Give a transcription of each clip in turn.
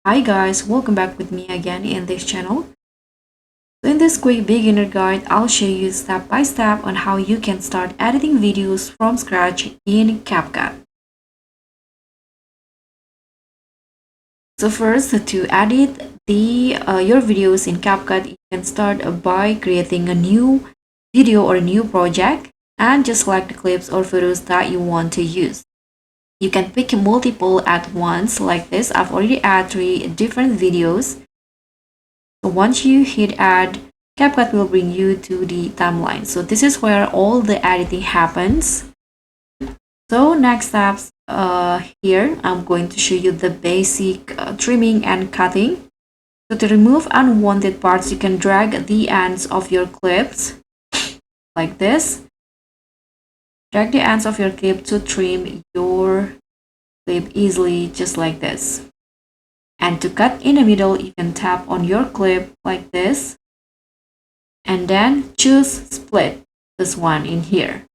Hi guys, welcome back with me again in this channel. So in this quick beginner guide, I'll show you step by step on how you can start editing videos from scratch in CapCut. So first, to edit your videos in CapCut, you can start by creating a new video or a new project and just select the clips or photos that you want to use. You can pick multiple at once like this. I've already added 3 different videos. So once you hit add, CapCut will bring you to the timeline. So this is where all the editing happens. So next steps here, I'm going to show you the basic trimming and cutting. So to remove unwanted parts, you can drag the ends of your clips like this. Drag the ends of your clip to trim your clip easily, just like this. And to cut in the middle, you can tap on your clip like this and then choose split, this one in here.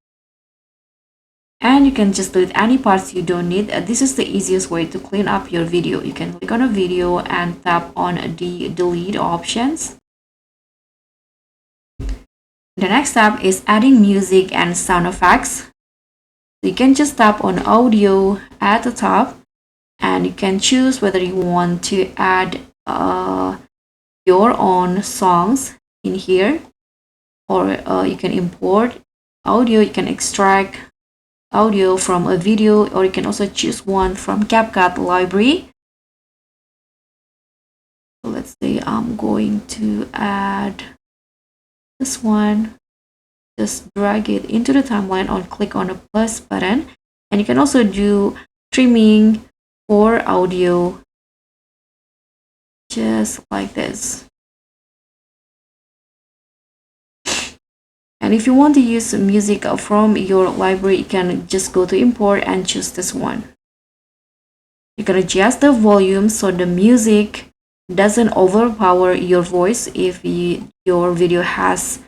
And you can just delete any parts you don't need. This is the easiest way to clean up your video. You can click on a video and tap on the delete options. The next step is adding music and sound effects. So you can just tap on audio at the top and you can choose whether you want to add your own songs in here, or you can import audio. You can extract audio from a video, or you can also choose one from CapCut library. So let's say I'm going to add this one. Just drag it into the timeline or click on the plus button, and you can also do trimming for audio just like this. And if you want to use music from your library, you can just go to import and choose this one. You can adjust the volume so the music doesn't overpower your voice. If your video has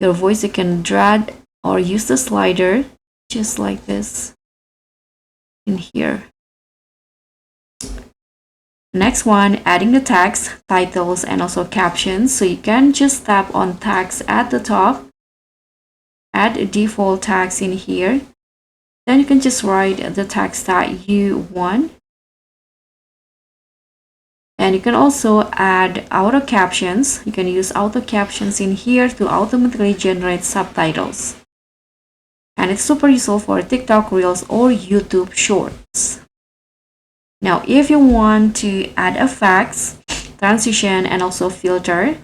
your voice, you can drag or use the slider just like this in here. Next one, adding the text, titles, and also captions. So you can just tap on text at the top, add a default text in here. Then you can just write the text that you want. And you can also add auto captions. You can use auto captions in here to automatically generate subtitles. And it's super useful for TikTok Reels or YouTube Shorts. Now, if you want to add effects, transition, and also filter,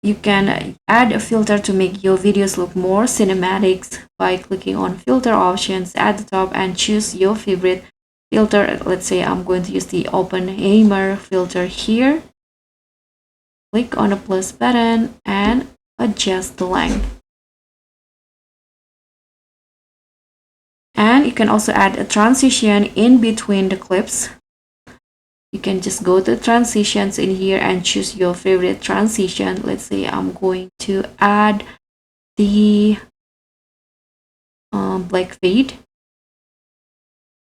you can add a filter to make your videos look more cinematic by clicking on filter options at the top and choose your favorite filter. Let's say I'm going to use the Oppenheimer filter here. Click on the plus button and adjust the length. And you can also add a transition in between the clips. You can just go to transitions in here and choose your favorite transition. Let's say I'm going to add the black fade.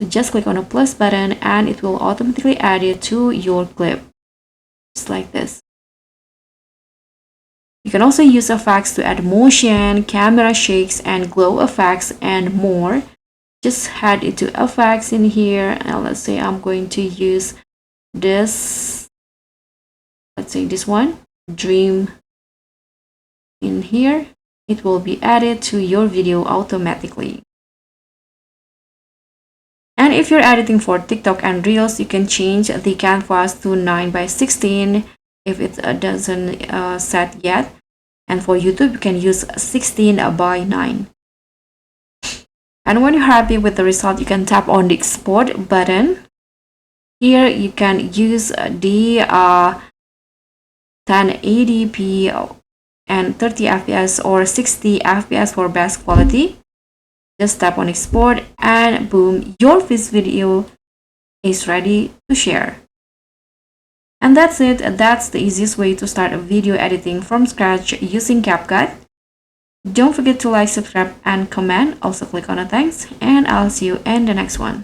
Just click on a plus button and it will automatically add it to your clip, just like this. You can also use effects to add motion, camera shakes, and glow effects, and more. Just head into effects in here, and let's say I'm going to use this, let's say this one, dream in here. It will be added to your video automatically. And if you're editing for TikTok and Reels, you can change the canvas to 9:16 if it doesn't set yet. And for YouTube, you can use 16:9. And when you're happy with the result, you can tap on the export button. Here you can use the 1080p and 30 fps or 60 fps for best quality. Just tap on export and boom, your video is ready to share. And that's it. That's the easiest way to start a video editing from scratch using CapCut. Don't forget to like, subscribe, and comment. Also click on the thanks, and I'll see you in the next one.